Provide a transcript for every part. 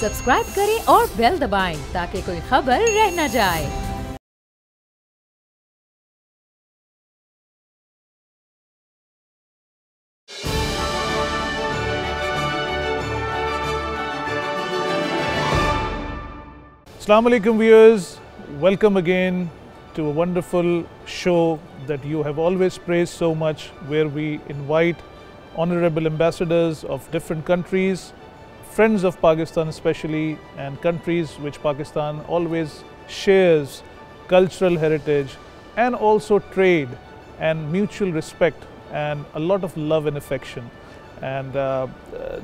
Subscribe करें और bell दबाएं ताकि कोई खबर रह न जाए। Assalamu alaikum viewers, welcome again to a wonderful show that you have always praised so much, where we invite honorable ambassadors of different countries, friends of Pakistan especially, and countries which Pakistan always shares cultural heritage and also trade and mutual respect and a lot of love and affection. And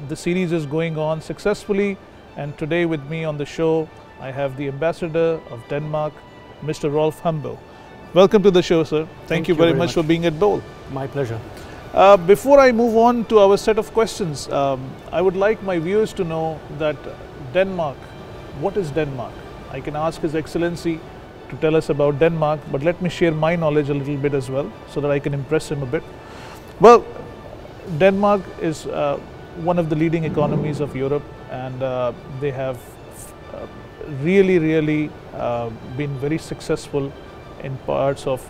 the series is going on successfully, and today with me on the show I have the Ambassador of Denmark, Mr. Rolf Humble. Welcome to the show, sir. Thank you very much for being at BOL. My pleasure. Before I move on to our set of questions, I would like my viewers to know that Denmark, what is Denmark? I can ask His Excellency to tell us about Denmark, but let me share my knowledge a little bit as well so that I can impress him a bit. Well, Denmark is one of the leading economies of Europe, and they have really been very successful in parts of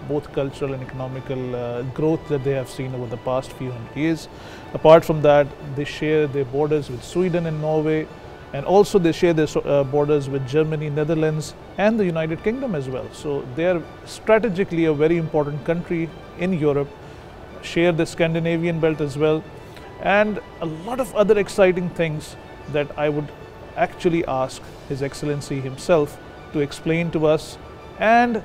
both cultural and economical growth that they have seen over the past few hundred years. Apart from that, they share their borders with Sweden and Norway, and also they share their borders with Germany, Netherlands and the United Kingdom as well. So they are strategically a very important country in Europe, share the Scandinavian belt as well, and a lot of other exciting things that I would actually ask His Excellency himself to explain to us and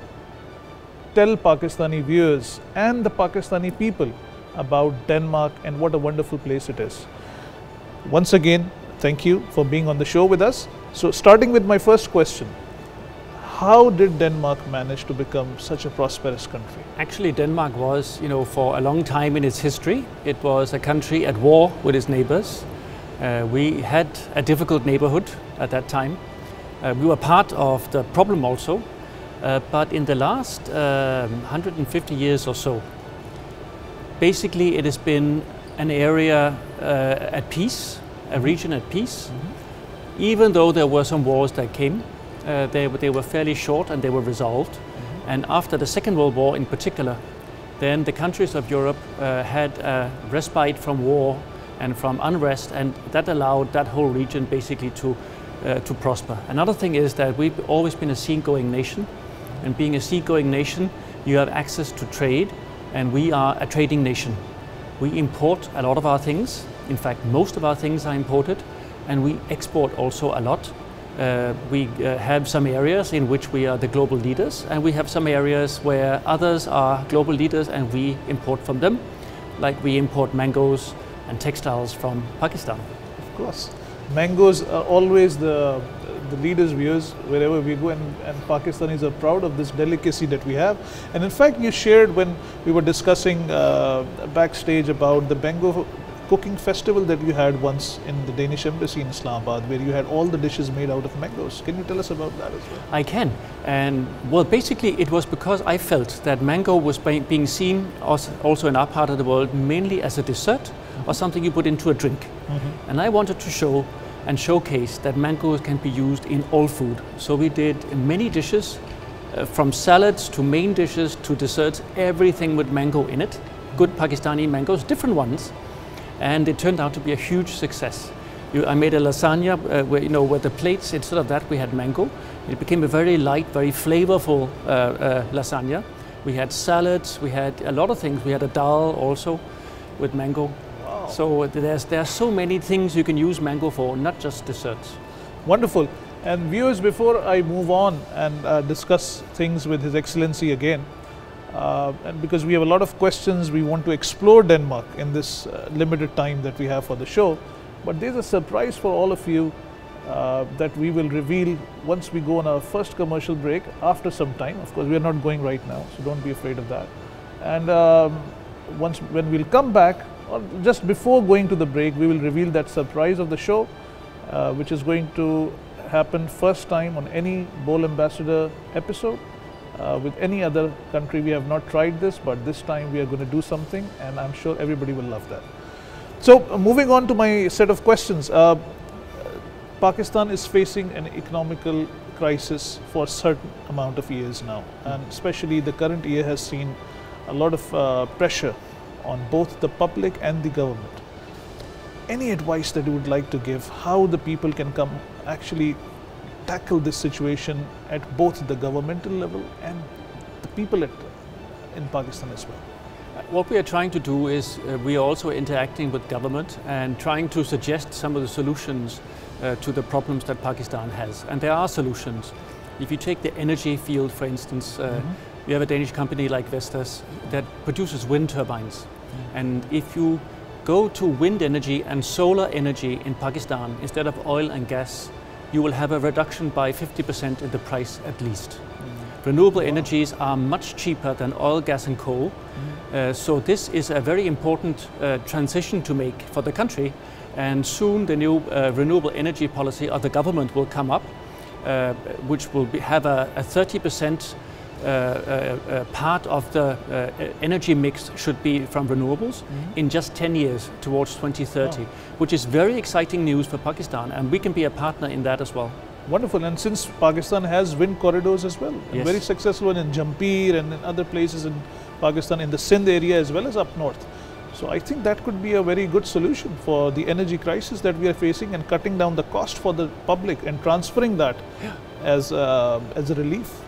tell Pakistani viewers and the Pakistani people about Denmark and what a wonderful place it is. Once again, thank you for being on the show with us. So starting with my first question, how did Denmark manage to become such a prosperous country? Actually, Denmark was, for a long time in its history, it was a country at war with its neighbors. We had a difficult neighborhood at that time. We were part of the problem also, but in the last 150 years or so, basically it has been an area at peace, a region at peace. Even though there were some wars that came, they were fairly short and they were resolved. And after the Second World War in particular, then the countries of Europe had a respite from war and from unrest, and that allowed that whole region basically to prosper. Another thing is that we've always been a seagoing nation, and being a seagoing nation, you have access to trade, and we are a trading nation. We import a lot of our things. In fact, most of our things are imported, and we export also a lot. We have some areas in which we are the global leaders, and we have some areas where others are global leaders and we import from them, like we import mangoes and textiles from Pakistan. Of course. Mangoes are always the leaders' views wherever we go, and Pakistanis are proud of this delicacy that we have. And in fact, you shared when we were discussing backstage about the mango cooking festival that you had once in the Danish embassy in Islamabad, where you had all the dishes made out of mangoes. Can you tell us about that as well? I can. And well, basically it was because I felt that mango was being seen also in our part of the world mainly as a dessert or something you put into a drink. And I wanted to show and showcase that mangoes can be used in all food. So we did many dishes, from salads to main dishes to desserts, everything with mango in it. Good Pakistani mangoes, different ones. And it turned out to be a huge success. I made a lasagna where the plates, instead of that we had mango. It became a very light, very flavorful lasagna. We had salads, we had a lot of things. We had a dal also with mango. Wow. So there are so many things you can use mango for, not just desserts. Wonderful. And viewers, before I move on and discuss things with His Excellency again, and because we have a lot of questions, we want to explore Denmark in this limited time that we have for the show. But there's a surprise for all of you that we will reveal once we go on our first commercial break after some time. Of course, we are not going right now, so don't be afraid of that. And when we'll come back, or just before going to the break, we will reveal that surprise of the show, which is going to happen first time on any BOL Ambassador episode. With any other country we have not tried this, but this time we are going to do something, and I'm sure everybody will love that. So moving on to my set of questions, Pakistan is facing an economical crisis for a certain amount of years now, and especially the current year has seen a lot of pressure on both the public and the government. Any advice that you would like to give, how the people can come actually tackle this situation at both the governmental level and the people in Pakistan as well? What we are trying to do is we are also interacting with government and trying to suggest some of the solutions to the problems that Pakistan has. And there are solutions. If you take the energy field, for instance, we have a Danish company like Vestas that produces wind turbines. And if you go to wind energy and solar energy in Pakistan instead of oil and gas, you will have a reduction by 50% in the price at least. Renewable energies are much cheaper than oil, gas and coal. So this is a very important transition to make for the country, and soon the new renewable energy policy of the government will come up, which will have a 30% part of the energy mix should be from renewables in just 10 years towards 2030, which is very exciting news for Pakistan, and we can be a partner in that as well. Wonderful. And since Pakistan has wind corridors as well, Yes. very successful in Jampir and in other places in Pakistan, in the Sindh area as well as up north. So I think that could be a very good solution for the energy crisis that we are facing, and cutting down the cost for the public and transferring that as a relief.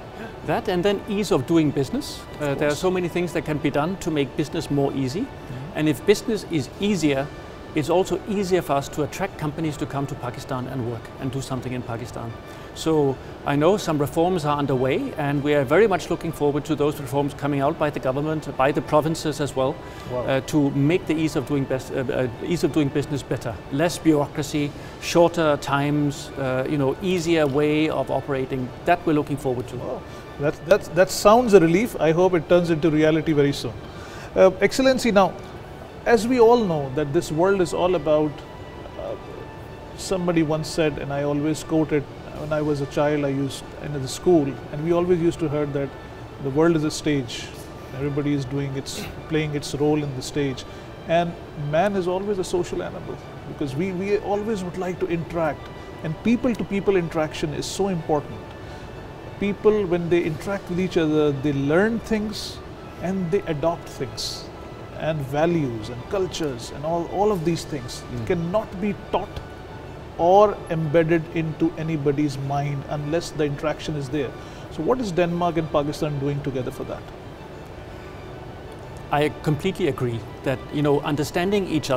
That, and then ease of doing business. There are so many things that can be done to make business more easy. And if business is easier, it's also easier for us to attract companies to come to Pakistan and work and do something in Pakistan. So I know some reforms are underway, and we are very much looking forward to those reforms coming out by the government, by the provinces as well, to make the ease of doing business better. Less bureaucracy, shorter times, easier way of operating. That we're looking forward to. Wow. That sounds a relief. I hope it turns into reality very soon. Excellency, now, as we all know that this world is all about, somebody once said, and I always quote it, when I was a child, I used in the school, and we always used to hear that the world is a stage. Everybody is playing its role in the stage, and man is always a social animal, because we always would like to interact, and people-to-people interaction is so important. People, when they interact with each other, they learn things and they adopt things, and values and cultures and all of these things cannot be taught or embedded into anybody's mind unless the interaction is there. So what is Denmark and Pakistan doing together for that? I completely agree that understanding each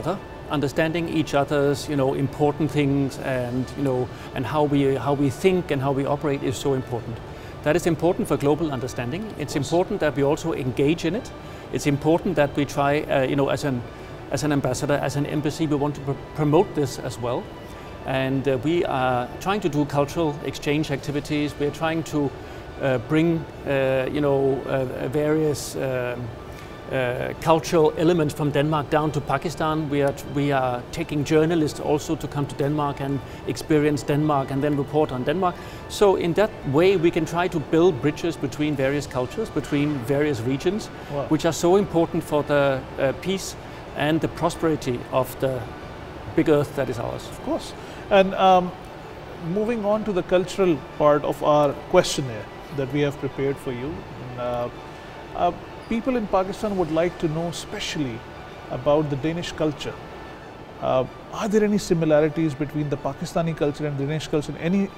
other's important things, and how we think and how we operate is so important. That is important for global understanding. It's important that we also engage in it. It's important that we try, as an ambassador, as an embassy, we want to promote this as well. And we are trying to do cultural exchange activities. We're trying to bring, various cultural elements from Denmark down to Pakistan. We are taking journalists also to come to Denmark and experience Denmark and then report on Denmark. So in that way we can try to build bridges between various cultures, between various regions, which are so important for the peace and the prosperity of the big earth that is ours. Of course. And moving on to the cultural part of our questionnaire that we have prepared for you. People in Pakistan would like to know especially about the Danish culture. Are there any similarities between the Pakistani culture and the Danish culture? Any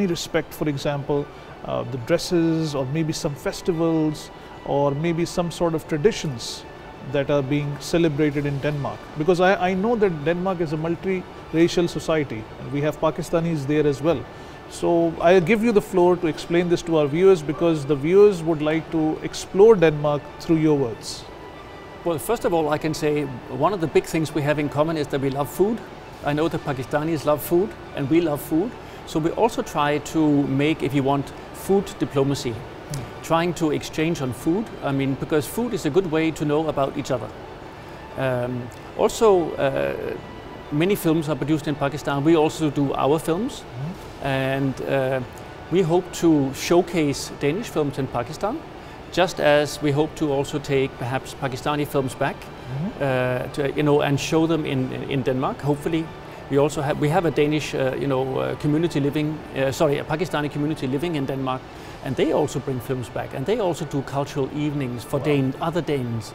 respect, for example, the dresses, or maybe some festivals, or maybe some sort of traditions that are being celebrated in Denmark? Because I know that Denmark is a multi-racial society, and we have Pakistanis there as well. So I'll give you the floor to explain this to our viewers, because the viewers would like to explore Denmark through your words. Well, first of all, I can say one of the big things we have in common is that we love food. I know the Pakistanis love food, and we love food. So we also try to make, if you want, food diplomacy. Trying to exchange on food, because food is a good way to know about each other. Many films are produced in Pakistan. We also do our films, and we hope to showcase Danish films in Pakistan, just as we hope to also take perhaps Pakistani films back, and show them in Denmark. Hopefully, We have a Danish community living, a Pakistani community living in Denmark, and they also bring films back, and they also do cultural evenings for other Danes,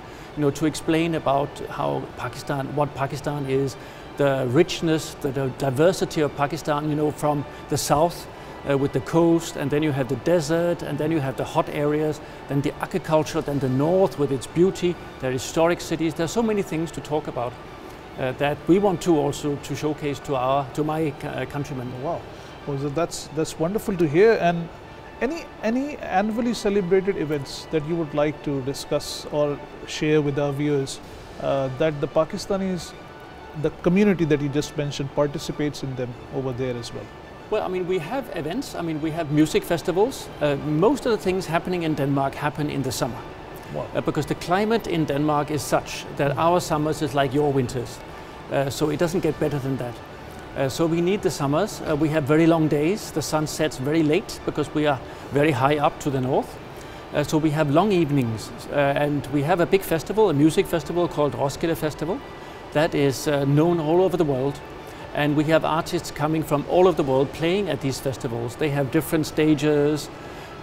to explain about what Pakistan is, the richness, the diversity of Pakistan, from the south with the coast, and then you have the desert, and then you have the hot areas, then the agriculture, then the north with its beauty, the historic cities. There's so many things to talk about that we want to also to showcase to my countrymen. Wow, well, so that's wonderful to hear. And any annually celebrated events that you would like to discuss or share with our viewers that the Pakistanis, the community that you just mentioned, participates in them over there as well? Well, I mean, we have events. I mean, we have music festivals. Most of the things happening in Denmark happen in the summer. Wow. Because the climate in Denmark is such that our summers is like your winters. So it doesn't get better than that. So we need the summers. We have very long days. The sun sets very late because we are very high up to the north. So we have long evenings. And we have a big festival, a music festival called Roskilde Festival. That is known all over the world. And we have artists coming from all over the world playing at these festivals. They have different stages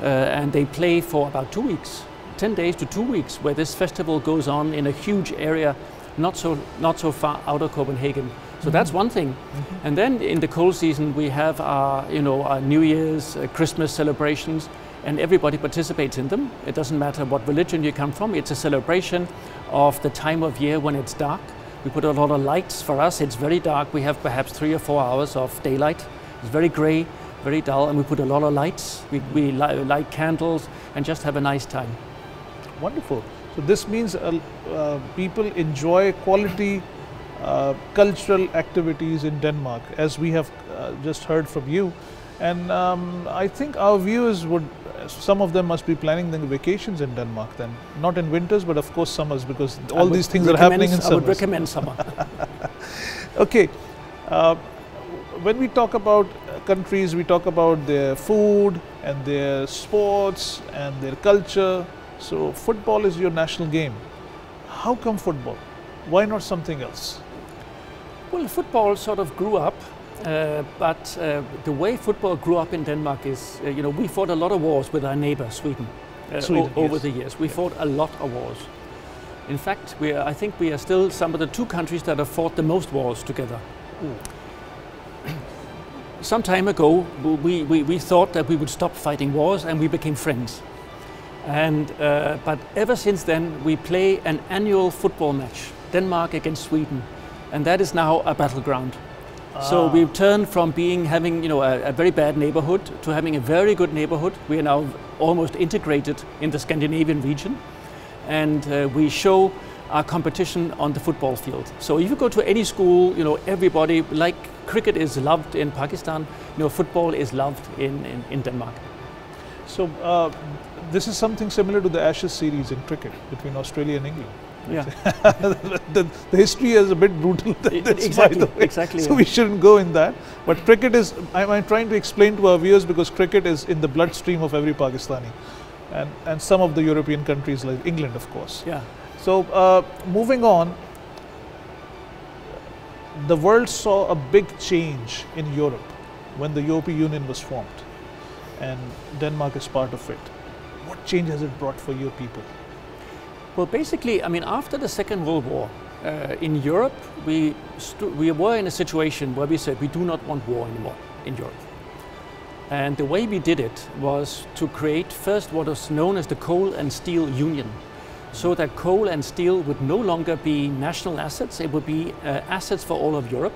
and they play for about 2 weeks, 10 days to 2 weeks, where this festival goes on in a huge area, not so far out of Copenhagen. So that's one thing. And then in the cold season, we have our New Year's, Christmas celebrations, and everybody participates in them. It doesn't matter what religion you come from. It's a celebration of the time of year when it's dark. We put a lot of lights. For us, it's very dark. We have perhaps 3 or 4 hours of daylight. It's very gray, very dull, and we put a lot of lights. We light candles and just have a nice time. Wonderful. So this means people enjoy quality cultural activities in Denmark, as we have just heard from you. And I think our viewers some of them must be planning their vacations in Denmark then. Not in winters, but of course summers, because all these things are happening in summers. I would recommend summer. Okay. When we talk about countries, we talk about their food and their sports and their culture. So football is your national game. How come football? Why not something else? Well, football sort of grew up. But the way football grew up in Denmark is, we fought a lot of wars with our neighbor, Sweden, over the years. We fought a lot of wars. In fact, I think we are still some of the 2 countries that have fought the most wars together. Some time ago, we thought that we would stop fighting wars, and we became friends. But ever since then, we play an annual football match, Denmark against Sweden, and that is now a battleground. So we've turned from having a very bad neighborhood to having a very good neighborhood. We are now almost integrated in the Scandinavian region, and we show our competition on the football field. So if you go to any school, everybody, like cricket is loved in Pakistan, football is loved in Denmark. So this is something similar to the Ashes series in cricket between Australia and England. Yeah. the history is a bit brutal than this, exactly, by the way. Exactly. So we shouldn't go in that. But cricket is, I'm trying to explain to our viewers, because cricket is in the bloodstream of every Pakistani, and some of the European countries like England, of course. Yeah. So moving on, the world saw a big change in Europe when the European Union was formed, and Denmark is part of it. What change has it brought for your people? Well, basically, I mean, after the Second World War, in Europe, we were in a situation where we said we do not want war anymore in Europe. And the way we did it was to create first what was known as the Coal and Steel Union, so that coal and steel would no longer be national assets, it would be assets for all of Europe,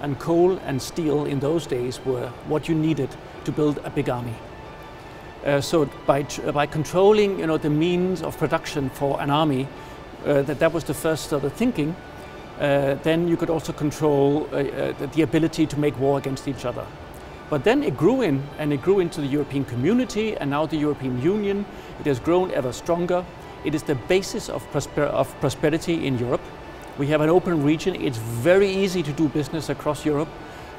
and coal and steel in those days were what you needed to build a big army. So by controlling the means of production for an army, that was the first sort of thinking, then you could also control the ability to make war against each other. But then it grew into the European community, and now the European Union. It has grown ever stronger. It is the basis of prosperity in Europe. We have an open region. It's very easy to do business across Europe.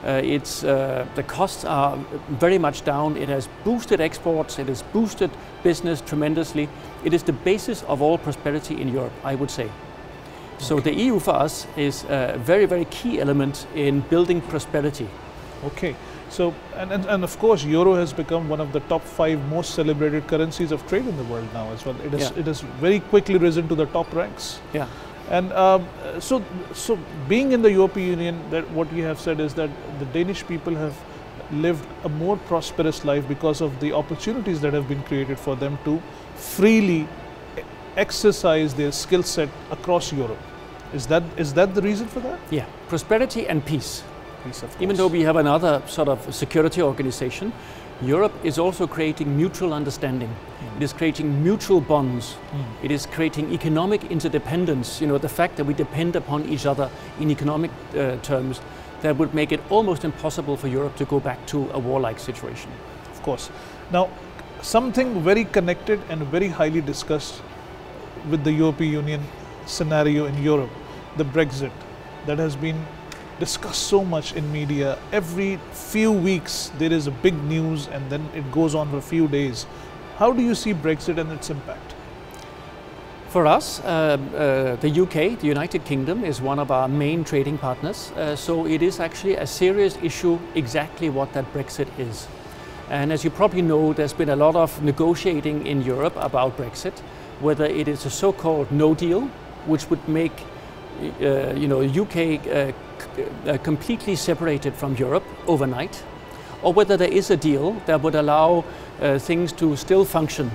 The costs are very much down. It has boosted exports. It has boosted business tremendously. It is the basis of all prosperity in Europe, I would say. So the EU for us is a very, very key element in building prosperity. Okay. So, and of course, euro has become one of the top 5 most celebrated currencies of trade in the world now as well. It has very quickly risen to the top ranks. Yeah. And so being in the European Union, that what you have said is that the Danish people have lived a more prosperous life because of the opportunities that have been created for them to freely exercise their skill set across Europe. Is that the reason for that? Yeah, prosperity and peace. Peace, of course. Even though we have another sort of security organization, Europe is also creating mutual understanding. It is creating mutual bonds. It is creating economic interdependence. You know, the fact that we depend upon each other in economic terms, that would make it almost impossible for Europe to go back to a warlike situation. Of course. Now, something very connected and very highly discussed with the European Union scenario in Europe, the Brexit, that has been discussed so much in media. Every few weeks there is a big news and then it goes on for a few days. How do you see Brexit and its impact? For us, the UK, the United Kingdom, is one of our main trading partners. So it is actually a serious issue exactly what that Brexit is. And as you probably know, there's been a lot of negotiating in Europe about Brexit, whether it is a so-called no deal, which would make UK completely separated from Europe overnight, or whether there is a deal that would allow things to still function.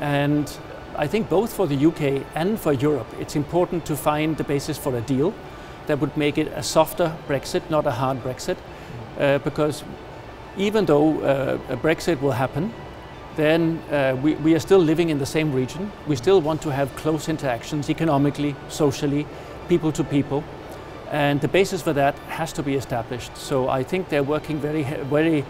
And I think both for the UK and for Europe, it's important to find the basis for a deal that would make it a softer Brexit, not a hard Brexit, because even though a Brexit will happen, then we are still living in the same region. We still want to have close interactions economically, socially, people to people. And the basis for that has to be established. So I think they're working very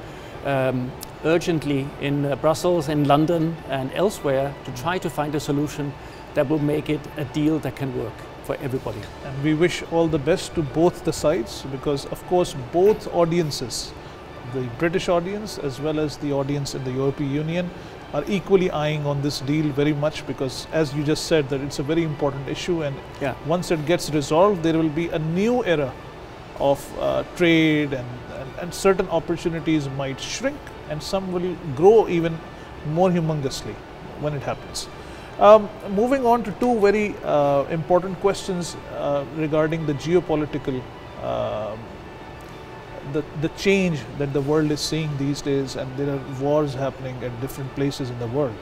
urgently in Brussels, in London and elsewhere to try to find a solution that will make it a deal that can work for everybody. And we wish all the best to both the sides, because of course both audiences, the British audience as well as the audience in the European Union, are equally eyeing on this deal very much, because as you just said, that it's a very important issue, and once it gets resolved, there will be a new era of trade, and certain opportunities might shrink and some will grow even more humongously when it happens. Moving on to two very important questions regarding the geopolitical the change that the world is seeing these days, and there are wars happening at different places in the world.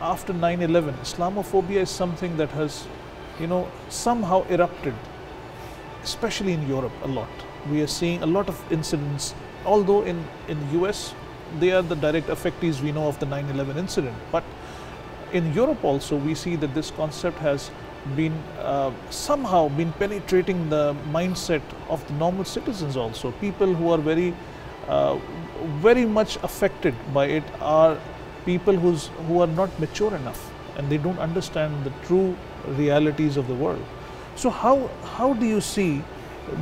After 9/11, Islamophobia is something that has, somehow erupted, especially in Europe a lot. We are seeing a lot of incidents, although in US, they are the direct affectees we know of the 9/11 incident. But in Europe also, we see that this concept has been somehow been penetrating the mindset of the normal citizens also. People who are very much affected by it are people who are not mature enough, and they don't understand the true realities of the world. So how do you see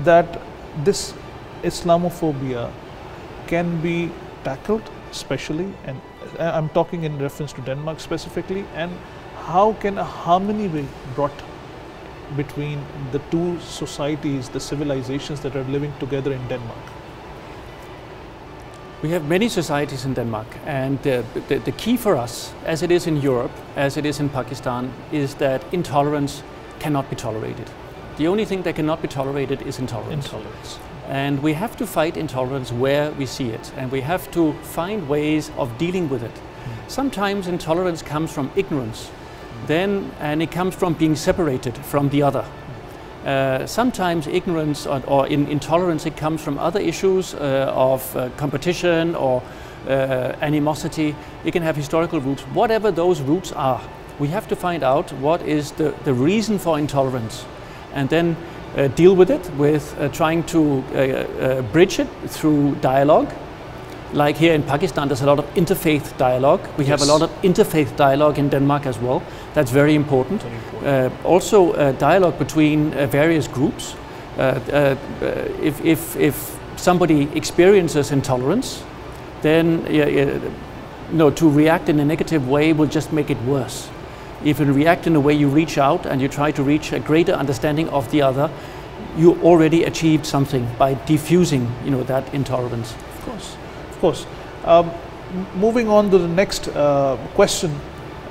that this Islamophobia can be tackled, especially, and I'm talking in reference to Denmark specifically, and how can a harmony be brought between the two societies, the civilizations that are living together in Denmark? We have many societies in Denmark, and the key for us, as it is in Europe, as it is in Pakistan, is that intolerance cannot be tolerated. The only thing that cannot be tolerated is intolerance. And we have to fight intolerance where we see it, and we have to find ways of dealing with it. Sometimes intolerance comes from ignorance, and it comes from being separated from the other. Sometimes ignorance or intolerance, it comes from other issues of competition or animosity. It can have historical roots. Whatever those roots are, we have to find out what is the reason for intolerance, and then deal with it with trying to bridge it through dialogue. Like here in Pakistan, there's a lot of interfaith dialogue. We have a lot of interfaith dialogue in Denmark as well. That's very important. Also dialogue between various groups. If somebody experiences intolerance, then to react in a negative way will just make it worse. if you react in a way you reach out and you try to reach a greater understanding of the other, you already achieved something by diffusing, that intolerance. Of course, of course. Moving on to the next question,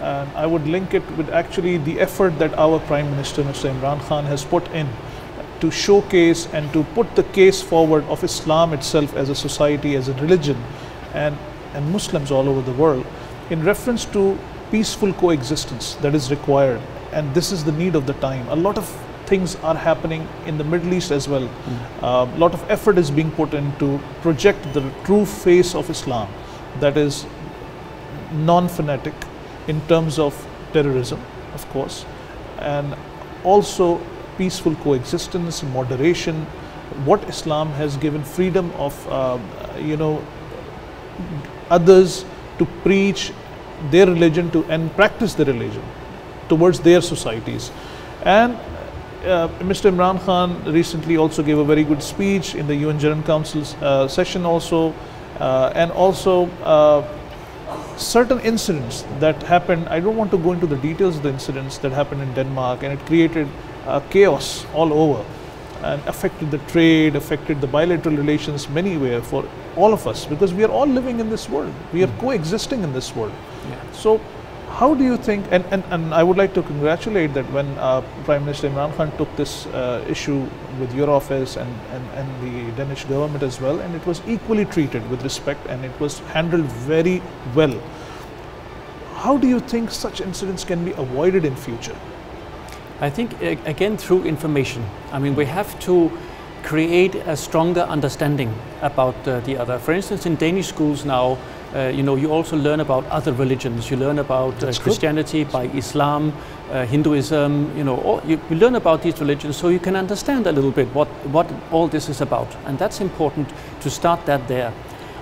I would link it with actually the effort that our Prime Minister, Mr. Imran Khan, has put in to showcase and to put the case forward of Islam itself as a society, as a religion, and Muslims all over the world, in reference to peaceful coexistence that is required. And this is the need of the time. A lot of things are happening in the Middle East as well. A lot of effort is being put in to project the true face of Islam, that is non-fanatic in terms of terrorism, of course, and also peaceful coexistence, moderation, what Islam has given freedom of others to preach their religion and practice their religion towards their societies. And Mr. Imran Khan recently also gave a very good speech in the UN General Council's session also, and also certain incidents that happened. I don't want to go into the details of the incidents that happened in Denmark, and it created chaos all over and affected the trade, affected the bilateral relations anywhere for all of us, because we are all living in this world. We are coexisting in this world. Yeah. So how do you think, and I would like to congratulate that when Prime Minister Imran Khan took this issue with your office and the Danish government as well, and it was equally treated with respect and it was handled very well. How do you think such incidents can be avoided in future? I think, again, through information. I mean, we have to create a stronger understanding about the other. For instance, in Danish schools now, you also learn about other religions. You learn about Christianity, by Islam, Hinduism, you learn about these religions so you can understand a little bit what all this is about. And that's important to start that there.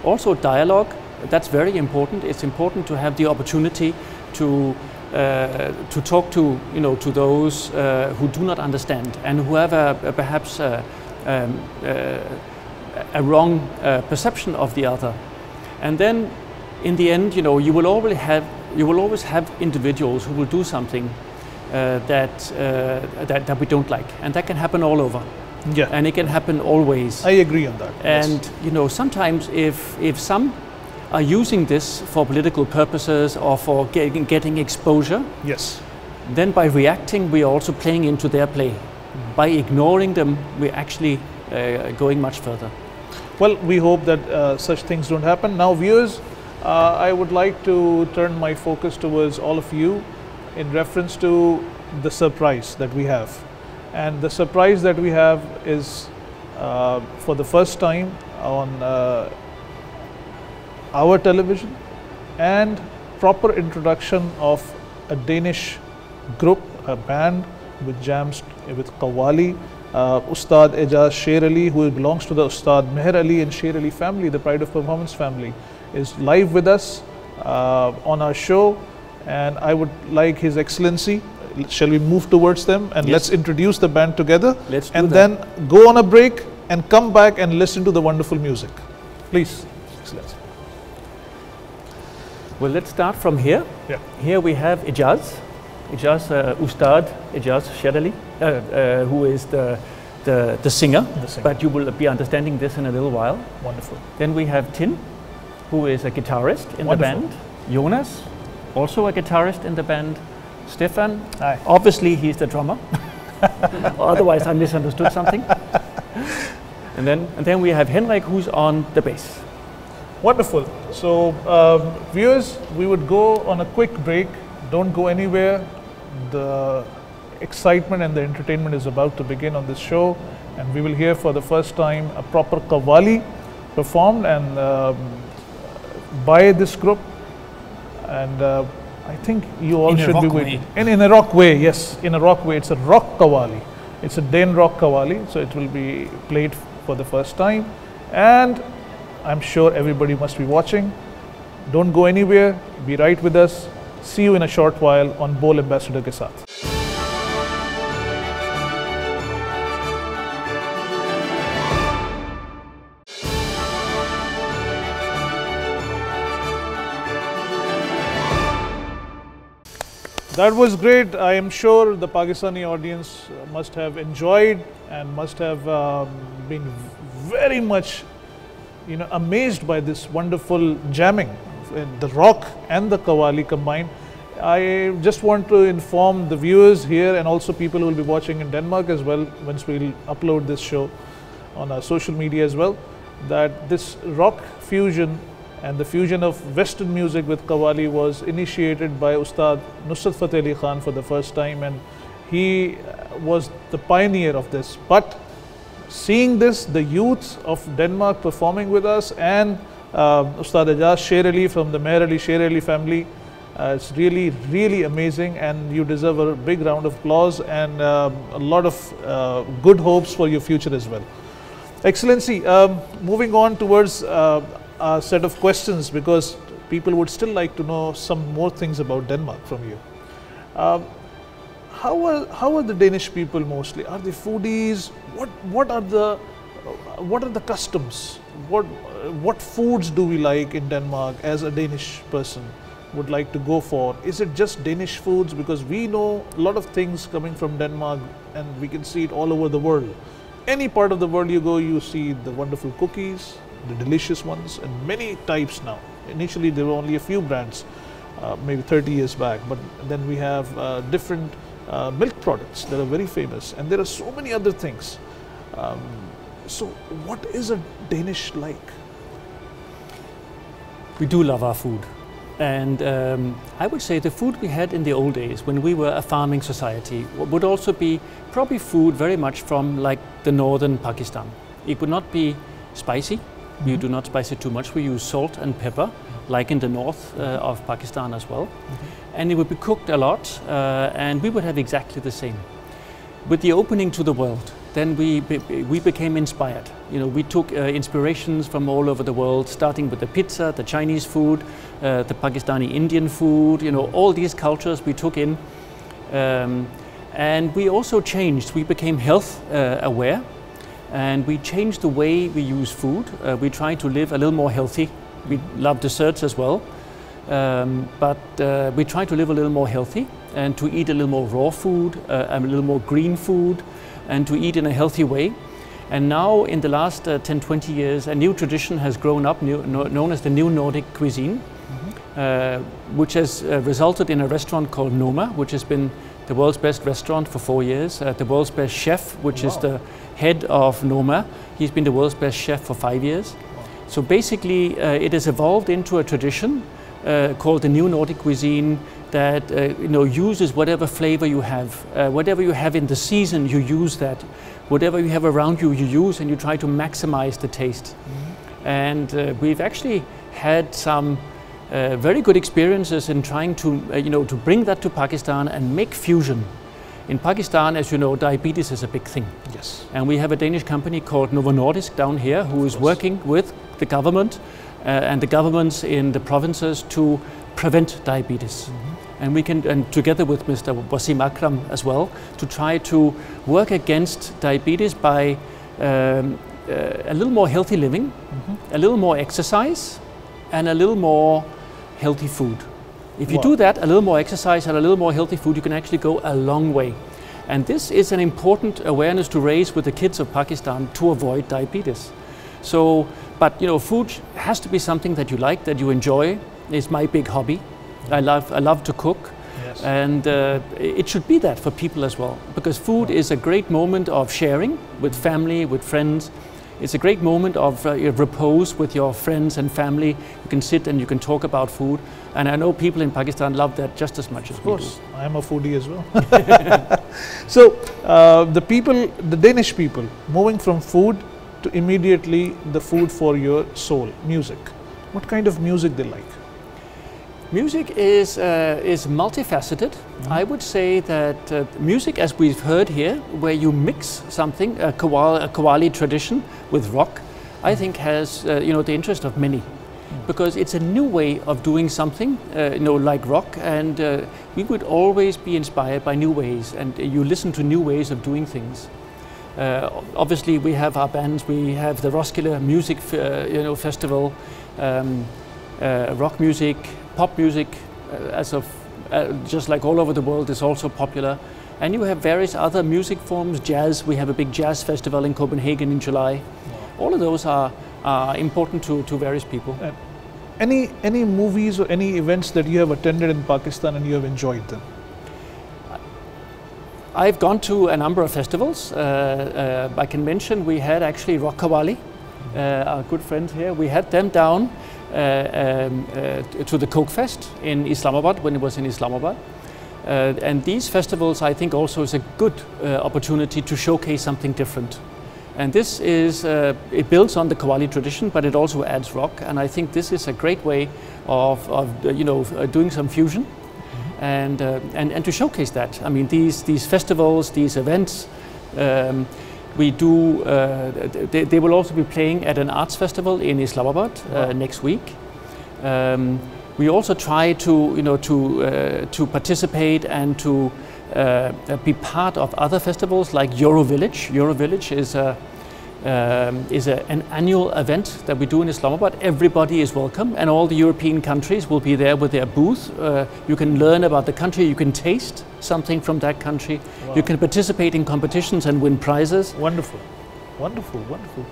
Also dialogue, that's very important. It's important to have the opportunity to talk to those who do not understand and who have perhaps a wrong perception of the other. And then in the end, you will always have individuals who will do something that we don't like, and that can happen all over. Yeah. And it can happen always. I agree on that. And sometimes if some are using this for political purposes or for getting exposure, yes, then by reacting we are also playing into their play. By ignoring them, we're actually going much further. Well, we hope that such things don't happen. Now, viewers, I would like to turn my focus towards all of you in reference to the surprise that we have. And the surprise that we have is for the first time on our television, and proper introduction of a Danish group, a band with jams with Qawwali. Ustad Ejaz Sher Ali, who belongs to the Ustad Meher Ali and Sher Ali family, the Pride of Performance family, is live with us on our show, and I would like His Excellency, shall we move towards them and let's introduce the band together, and then go on a break and come back and listen to the wonderful music. Please, Excellency. Well, let's start from here. Yeah. Here we have Ejaz, Ustad Ejaz Sher Ali, who is the singer, but you will be understanding this in a little while. Wonderful. Then we have Tin, who is a guitarist in the band. Jonas, also a guitarist in the band. Stefan, obviously he's the drummer. Otherwise I misunderstood something. And then we have Henrik, who's on the bass. Wonderful. So viewers, we would go on a quick break. Don't go anywhere. The excitement and the entertainment is about to begin on this show, and we will hear for the first time a proper Qawwali performed and by this group, and I think you all should be waiting. In a rock way, yes, in a rock way. It's a rock Qawwali. It's a Dane rock Qawwali, so it will be played for the first time, and I'm sure everybody must be watching. Don't go anywhere. Be right with us. See you in a short while on BOL Ambassador के साथ. That was great. I am sure the Pakistani audience must have enjoyed and must have been very much, amazed by this wonderful jamming, the rock and the qawwali combined. I just want to inform the viewers here and also people who will be watching in Denmark as well, once we'll upload this show on our social media as well, that this rock fusion and the fusion of Western music with qawwali was initiated by Ustad Nusrat Fateh Ali Khan for the first time, and he was the pioneer of this. But seeing this, the youth of Denmark performing with us, and Ustad Ajaz Sher Ali from the Meher Ali Sher Ali family, it's really, really amazing, and you deserve a big round of applause and a lot of good hopes for your future as well. Excellency, moving on towards a set of questions, because people would still like to know some more things about Denmark from you. How are the Danish people mostly? Are they foodies? What are the customs? What foods do we like in Denmark as a Danish person would like to go for? Is it just Danish foods? Because we know a lot of things coming from Denmark and we can see it all over the world. Any part of the world you go, you see the wonderful cookies, the delicious ones, and many types now. Initially there were only a few brands, maybe 30 years back, but then we have different milk products that are very famous, and there are so many other things. So what is a Danish like? We do love our food. And I would say the food we had in the old days when we were a farming society would also be probably food very much from like the northern Pakistan. It would not be spicy. We do not spice it too much. We use salt and pepper, like in the north of Pakistan as well. And it would be cooked a lot, and we would have exactly the same. With the opening to the world, then we became inspired. We took inspirations from all over the world, starting with the pizza, the Chinese food, the Pakistani Indian food, all these cultures we took in. And we also changed. We became health aware, and we changed the way we use food. We try to live a little more healthy. We love desserts as well, but we try to live a little more healthy and to eat a little more raw food, a little more green food, and to eat in a healthy way. And now in the last 10-20 years, a new tradition has grown up known as the New Nordic Cuisine, which has resulted in a restaurant called Noma, which has been the world's best restaurant for 4 years. The world's best chef, which is the head of Noma, he's been the world's best chef for 5 years. So basically it has evolved into a tradition called the New Nordic Cuisine that uses whatever flavor you have. Whatever you have in the season, you use that. Whatever you have around you, you use, and you try to maximize the taste. And we've actually had some very good experiences in trying to, to bring that to Pakistan and make fusion. In Pakistan, as you know, diabetes is a big thing. Yes. And we have a Danish company called Novo Nordisk down here who is working with the government and the governments in the provinces to prevent diabetes. And we can, and together with Mr. Wasim Akram as well, to try to work against diabetes by a little more healthy living, a little more exercise, and a little more healthy food. If you do that, a little more exercise and a little more healthy food, you can actually go a long way. And this is an important awareness to raise with the kids of Pakistan to avoid diabetes. So, but food has to be something that you like, that you enjoy. It's my big hobby. I love to cook, and it should be that for people as well, because food is a great moment of sharing with family, with friends. It's a great moment of repose with your friends and family. You can sit and you can talk about food, and I know people in Pakistan love that just as much as we do. Of course, I am a foodie as well. So the Danish people, moving from food to immediately the food for your soul, music. What kind of music they like? Music is multifaceted. I would say that music, as we've heard here, where you mix something, a qawwali tradition with rock, I think has the interest of many, because it's a new way of doing something, like rock, and we would always be inspired by new ways, and you listen to new ways of doing things. Obviously, we have our bands. We have the Roskilde Music, Festival, rock music, pop music, as of just like all over the world, is also popular. And you have various other music forms, jazz. We have a big jazz festival in Copenhagen in July. Wow. All of those are important to various people. Any movies or any events that you have attended in Pakistan and you have enjoyed them? I've gone to a number of festivals. I can mention we had actually Rock Qawwali, our good friends here. We had them down to the Coke Fest in Islamabad when it was in Islamabad. And these festivals, I think, also is a good opportunity to showcase something different. And this is, it builds on the Qawwali tradition, but it also adds rock. And I think this is a great way of doing some fusion and to showcase that. I mean, these festivals, these events, we do, they will also be playing at an arts festival in Islamabad next week. We also try to participate and to be part of other festivals like Euro Village. Euro Village is an annual event that we do in Islamabad. Everybody is welcome, and all the European countries will be there with their booth. You can learn about the country, you can taste something from that country. Wow. You can participate in competitions and win prizes. Wonderful, wonderful, wonderful.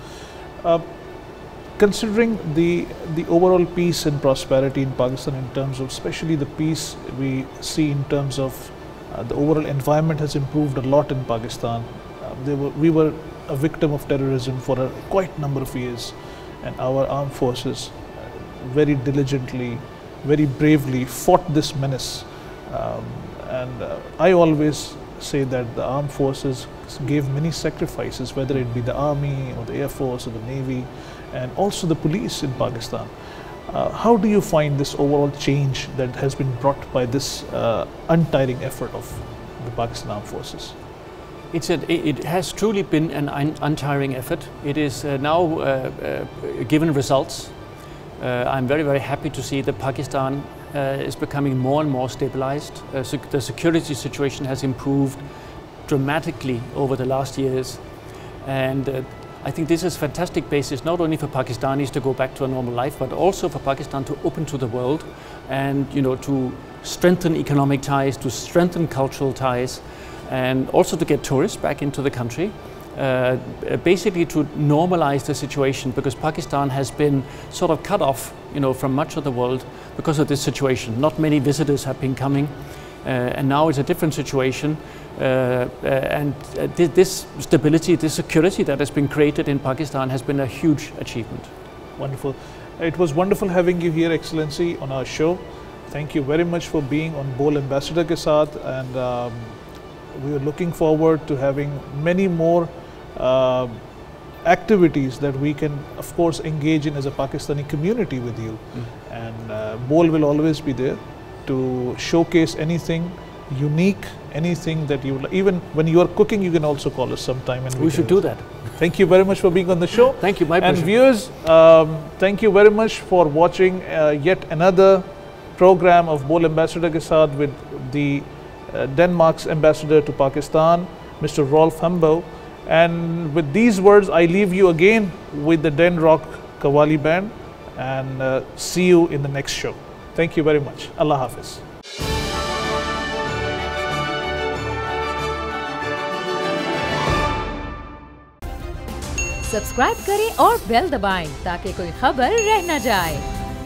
Considering the overall peace and prosperity in Pakistan, in terms of especially the peace we see in terms of the overall environment has improved a lot in Pakistan. We were a victim of terrorism for a quite number of years, and our armed forces very diligently, very bravely fought this menace. I always say that the armed forces gave many sacrifices, whether it be the army or the air force or the navy, and also the police in Pakistan. How do you find this overall change that has been brought by this untiring effort of the Pakistan Armed Forces? It has truly been an untiring effort. It is now given results. I'm very, very happy to see that Pakistan is becoming more and more stabilized. The security situation has improved dramatically over the last years. And I think this is a fantastic basis not only for Pakistanis to go back to a normal life, but also for Pakistan to open to the world and to strengthen economic ties, to strengthen cultural ties, and also to get tourists back into the country. Basically to normalize the situation, because Pakistan has been sort of cut off from much of the world because of this situation. Not many visitors have been coming. And now it's a different situation, and this stability, this security that has been created in Pakistan has been a huge achievement. Wonderful. It was wonderful having you here, Excellency, on our show. Thank you very much for being on BOL Ambassador ke saath, and we are looking forward to having many more activities that we can, of course, engage in as a Pakistani community with you. And BOL will always be there to showcase anything unique, anything that you even when you are cooking, you can also call us sometime, and we should do that. Thank you very much for being on the show. Thank you, my pleasure. And viewers, thank you very much for watching yet another program of BOL Ambassador ke saath with the Denmark's ambassador to Pakistan, Mr. Rolf Humbo. And with these words, I leave you again with the Den Rock Qawwali Band, and see you in the next show. Thank you very much. Allah Hafiz. Subscribe करें और bell दबाएं ताकि कोई खबर रह न जाए।